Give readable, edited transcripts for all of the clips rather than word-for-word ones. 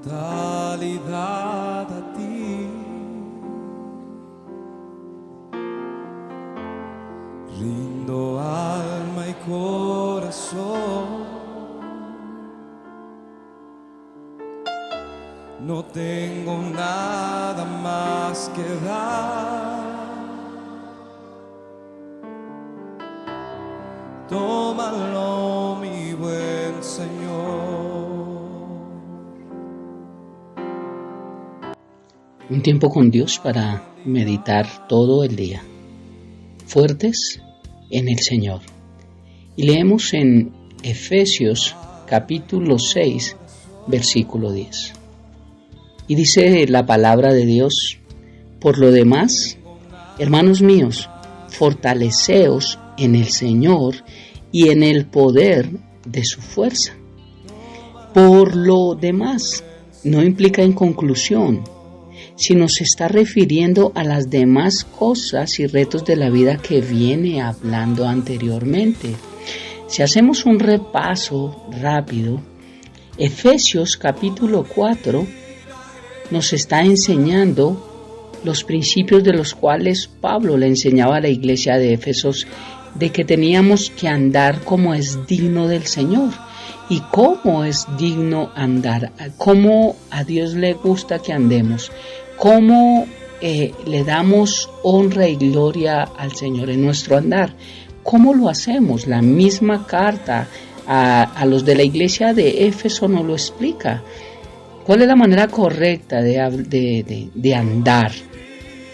totalidad a ti. Rindo alma y corazón. No tengo nada más que dar. Tómalo, mi buen Señor. Un tiempo con Dios para meditar todo el día. Fuertes en el Señor. Y leemos en Efesios capítulo 6, versículo 10. Y dice la palabra de Dios: por lo demás, hermanos míos, fortaleceos en el Señor y en el poder de su fuerza. Por lo demás no implica en conclusión, sino se está refiriendo a las demás cosas y retos de la vida que viene hablando anteriormente. Si hacemos un repaso rápido, Efesios capítulo 4 nos está enseñando los principios de los cuales Pablo le enseñaba a la iglesia de Éfesos, de que teníamos que andar como es digno del Señor. ¿Y cómo es digno andar? ¿Cómo a Dios le gusta que andemos? ¿Cómo le damos honra y gloria al Señor en nuestro andar? ¿Cómo lo hacemos? La misma carta a los de la iglesia de Éfeso nos lo explica. ¿Cuál es la manera correcta de andar?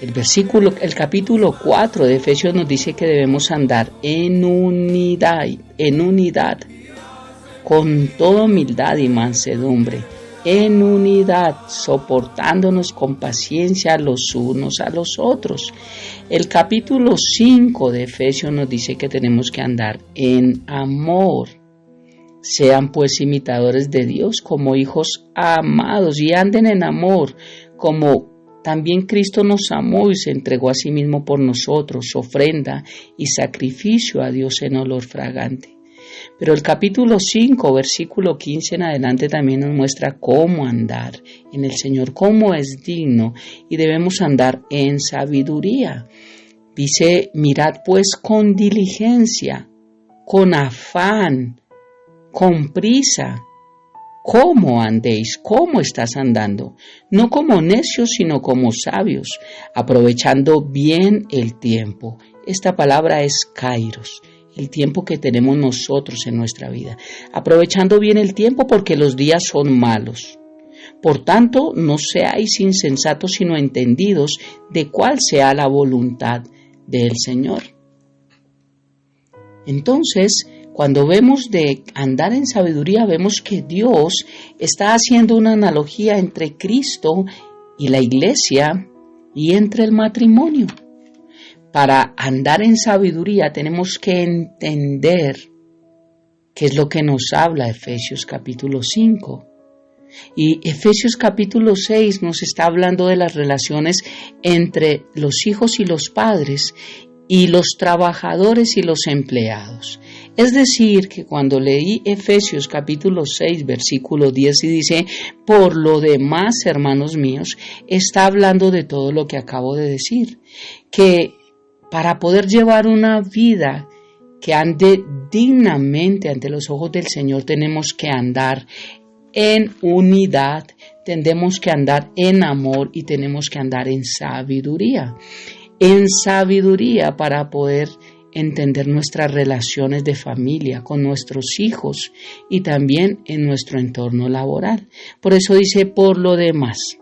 El capítulo 4 de Efesios nos dice que debemos andar en unidad, con toda humildad y mansedumbre, en unidad, soportándonos con paciencia los unos a los otros. El capítulo 5 de Efesios nos dice que tenemos que andar en amor. Sean pues imitadores de Dios como hijos amados y anden en amor, como también Cristo nos amó y se entregó a sí mismo por nosotros, ofrenda y sacrificio a Dios en olor fragante. Pero el capítulo 5, versículo 15 en adelante también nos muestra cómo andar en el Señor, cómo es digno, y debemos andar en sabiduría. Dice: mirad pues con diligencia, con afán, con prisa, cómo andéis, cómo estás andando, no como necios, sino como sabios, aprovechando bien el tiempo. Esta palabra es kairos, el tiempo que tenemos nosotros en nuestra vida. Aprovechando bien el tiempo, porque los días son malos. Por tanto, no seáis insensatos, sino entendidos de cuál sea la voluntad del Señor. Entonces, cuando vemos de andar en sabiduría, vemos que Dios está haciendo una analogía entre Cristo y la iglesia y entre el matrimonio. Para andar en sabiduría tenemos que entender qué es lo que nos habla Efesios capítulo 5. Y Efesios capítulo 6 nos está hablando de las relaciones entre los hijos y los padres, y los trabajadores y los empleados. Es decir, que cuando leí Efesios capítulo 6, versículo 10 y dice: por lo demás, hermanos míos, está hablando de todo lo que acabo de decir, que para poder llevar una vida que ande dignamente ante los ojos del Señor, tenemos que andar en unidad, tenemos que andar en amor y tenemos que andar en sabiduría. En sabiduría para poder entender nuestras relaciones de familia con nuestros hijos y también en nuestro entorno laboral. Por eso dice: por lo demás,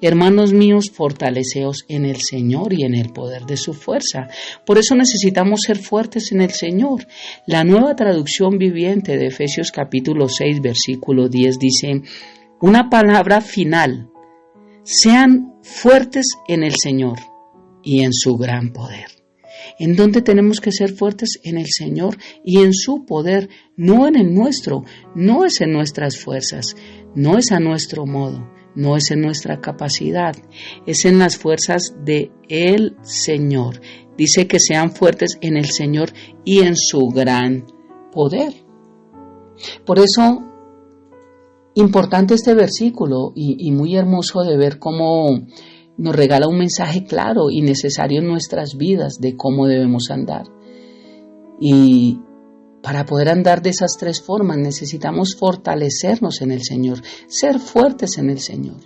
hermanos míos, fortaleceos en el Señor y en el poder de su fuerza. Por eso necesitamos ser fuertes en el Señor. La Nueva Traducción Viviente de Efesios capítulo 6, versículo 10 dice una palabra final: sean fuertes en el Señor y en su gran poder. ¿En dónde tenemos que ser fuertes? En el Señor y en su poder, no en el nuestro, no es en nuestras fuerzas, no es a nuestro modo, no es en nuestra capacidad, es en las fuerzas de el Señor. Dice que sean fuertes en el Señor y en su gran poder. Por eso Importante este versículo y muy hermoso de ver cómo nos regala un mensaje claro y necesario en nuestras vidas de cómo debemos andar. Y para poder andar de esas tres formas necesitamos fortalecernos en el Señor, ser fuertes en el Señor.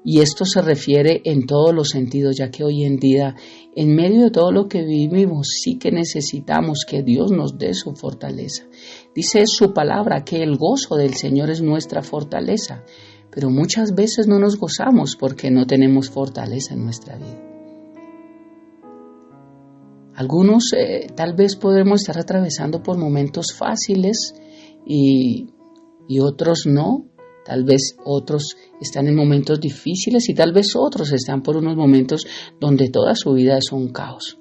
Y esto se refiere en todos los sentidos, ya que hoy en día, en medio de todo lo que vivimos, sí que necesitamos que Dios nos dé su fortaleza. Dice su palabra que el gozo del Señor es nuestra fortaleza, pero muchas veces no nos gozamos porque no tenemos fortaleza en nuestra vida. Algunos tal vez podremos estar atravesando por momentos fáciles y otros no. Tal vez otros están en momentos difíciles y tal vez otros están por unos momentos donde toda su vida es un caos.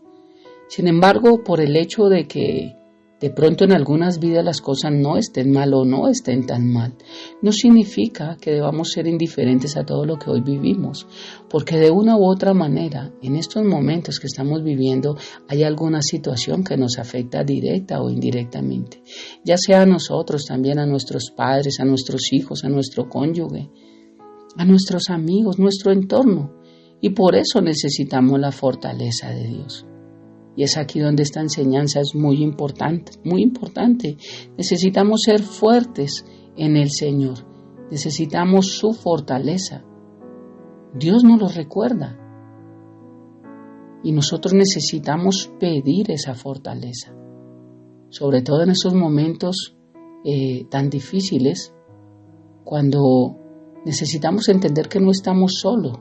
Sin embargo, por el hecho de que de pronto en algunas vidas las cosas no estén mal o no estén tan mal, no significa que debamos ser indiferentes a todo lo que hoy vivimos, porque de una u otra manera, en estos momentos que estamos viviendo, hay alguna situación que nos afecta directa o indirectamente, ya sea a nosotros, también a nuestros padres, a nuestros hijos, a nuestro cónyuge, a nuestros amigos, nuestro entorno, y por eso necesitamos la fortaleza de Dios. Y es aquí donde esta enseñanza es muy importante, muy importante. Necesitamos ser fuertes en el Señor. Necesitamos su fortaleza. Dios nos lo recuerda. Y nosotros necesitamos pedir esa fortaleza. Sobre todo en esos momentos tan difíciles, cuando necesitamos entender que no estamos solos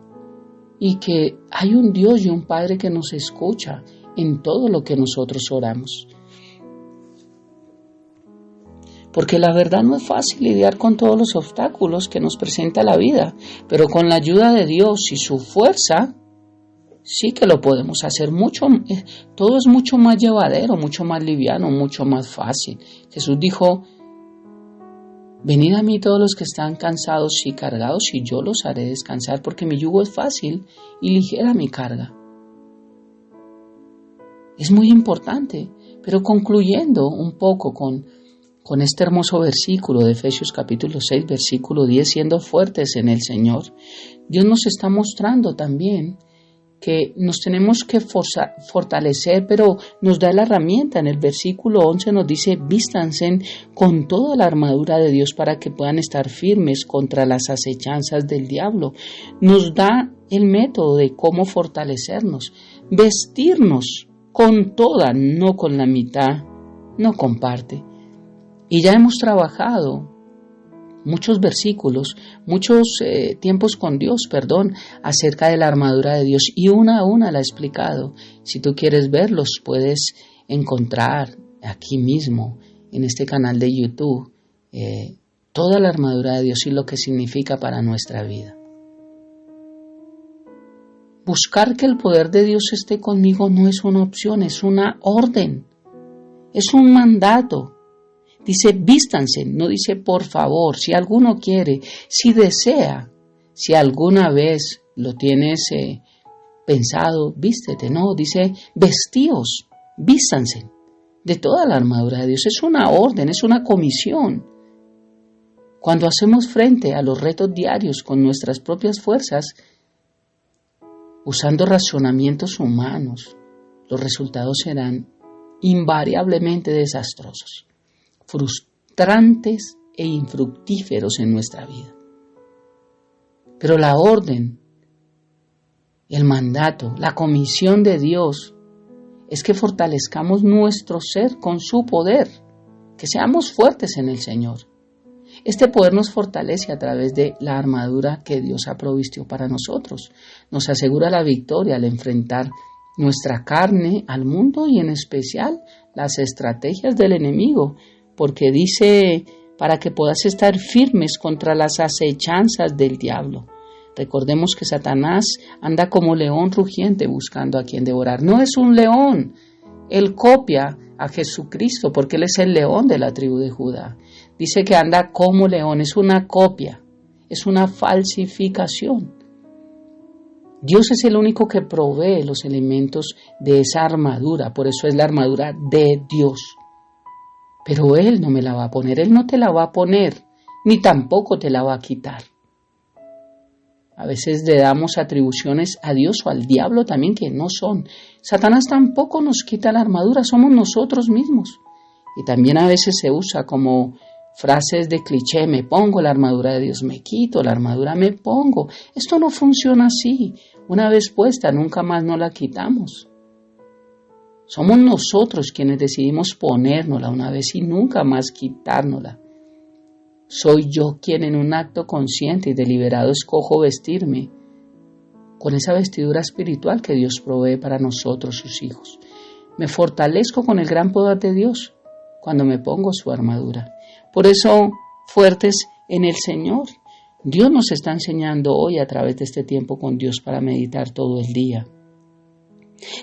y que hay un Dios y un Padre que nos escucha en todo lo que nosotros oramos. Porque la verdad no es fácil lidiar con todos los obstáculos que nos presenta la vida, pero con la ayuda de Dios y su fuerza, sí que lo podemos hacer mucho, todo es mucho más llevadero, mucho más liviano, mucho más fácil. Jesús dijo: venid a mí todos los que están cansados y cargados, y yo los haré descansar, porque mi yugo es fácil y ligera mi carga. Es muy importante, pero concluyendo un poco con este hermoso versículo de Efesios capítulo 6, versículo 10, siendo fuertes en el Señor, Dios nos está mostrando también que nos tenemos que fortalecer, pero nos da la herramienta. En el versículo 11 nos dice: vístanse con toda la armadura de Dios para que puedan estar firmes contra las acechanzas del diablo. Nos da el método de cómo fortalecernos, vestirnos con toda, no con la mitad, no con parte. Y ya hemos trabajado muchos versículos, muchos tiempos con Dios, acerca de la armadura de Dios, y una a una la he explicado. Si tú quieres verlos, puedes encontrar aquí mismo, en este canal de YouTube, toda la armadura de Dios y lo que significa para nuestra vida. Buscar que el poder de Dios esté conmigo no es una opción, es una orden, es un mandato. Dice: vístanse, no dice por favor, si alguno quiere, si desea, si alguna vez lo tienes pensado, vístete. No, dice: vestíos, vístanse de toda la armadura de Dios. Es una orden, es una comisión. Cuando hacemos frente a los retos diarios con nuestras propias fuerzas, usando razonamientos humanos, los resultados serán invariablemente desastrosos, frustrantes e infructíferos en nuestra vida. Pero la orden, el mandato, la comisión de Dios es que fortalezcamos nuestro ser con su poder, que seamos fuertes en el Señor. Este poder nos fortalece a través de la armadura que Dios ha provisto para nosotros. Nos asegura la victoria al enfrentar nuestra carne al mundo y en especial las estrategias del enemigo, porque dice: para que puedas estar firmes contra las acechanzas del diablo. Recordemos que Satanás anda como león rugiente buscando a quien devorar. No es un león, él copia a Jesucristo porque él es el león de la tribu de Judá. Dice que anda como león, es una copia, es una falsificación. Dios es el único que provee los elementos de esa armadura, por eso es la armadura de Dios. Pero Él no me la va a poner, Él no te la va a poner. ni tampoco te la va a quitar. A veces le damos atribuciones a Dios o al diablo también que no son. Satanás tampoco nos quita la armadura, somos nosotros mismos. Y también a veces se usa como frases de cliché: me pongo la armadura de Dios, me quito la armadura, me pongo. Esto no funciona así. Una vez puesta, nunca más nos la quitamos. Somos nosotros quienes decidimos ponérnosla una vez y nunca más quitárnosla. Soy yo quien en un acto consciente y deliberado escojo vestirme con esa vestidura espiritual que Dios provee para nosotros, sus hijos. Me fortalezco con el gran poder de Dios cuando me pongo su armadura. Por eso, fuertes en el Señor. Dios nos está enseñando hoy a través de este tiempo con Dios para meditar todo el día.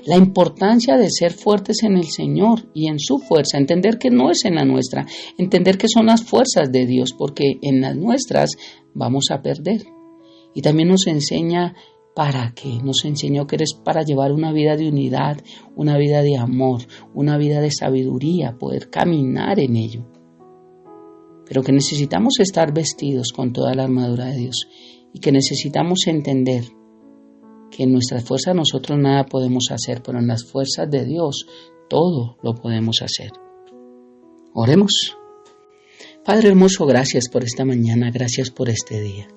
La importancia de ser fuertes en el Señor y en su fuerza, entender que no es en la nuestra, entender que son las fuerzas de Dios, porque en las nuestras vamos a perder. Y también nos enseña para qué, nos enseñó que eres para llevar una vida de unidad, una vida de amor, una vida de sabiduría, poder caminar en ello. Pero que necesitamos estar vestidos con toda la armadura de Dios y que necesitamos entender que en nuestras fuerzas nosotros nada podemos hacer, pero en las fuerzas de Dios todo lo podemos hacer. Oremos. Padre hermoso, gracias por esta mañana, gracias por este día.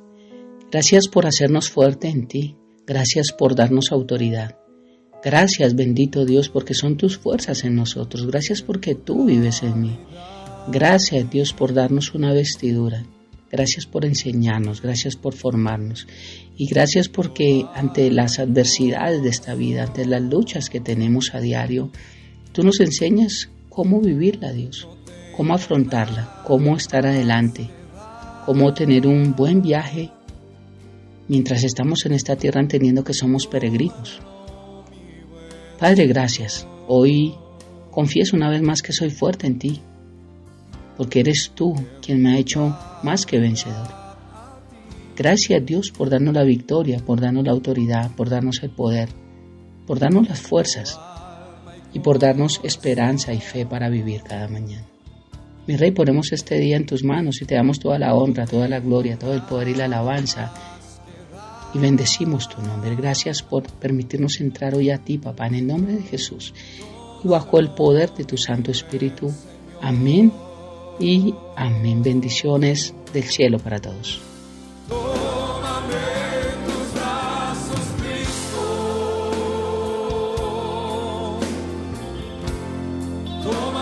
Gracias por hacernos fuerte en ti, gracias por darnos autoridad. Gracias, bendito Dios, porque son tus fuerzas en nosotros. Gracias porque tú vives en mí. Gracias, Dios, por darnos una vestidura. Gracias por enseñarnos, gracias por formarnos y gracias porque ante las adversidades de esta vida, ante las luchas que tenemos a diario, tú nos enseñas cómo vivirla, Dios, cómo afrontarla, cómo estar adelante, cómo tener un buen viaje mientras estamos en esta tierra entendiendo que somos peregrinos. Padre, gracias. Hoy confieso una vez más que soy fuerte en ti, porque eres tú quien me ha hecho más que vencedor. Gracias, Dios, por darnos la victoria, por darnos la autoridad, por darnos el poder, por darnos las fuerzas y por darnos esperanza y fe para vivir cada mañana. Mi Rey, ponemos este día en tus manos y te damos toda la honra, toda la gloria, todo el poder y la alabanza y bendecimos tu nombre. Gracias por permitirnos entrar hoy a ti, papá, en el nombre de Jesús y bajo el poder de tu Santo Espíritu. Amén. Y amén. Bendiciones del cielo para todos. Tómame en tus brazos, Cristo. Tómame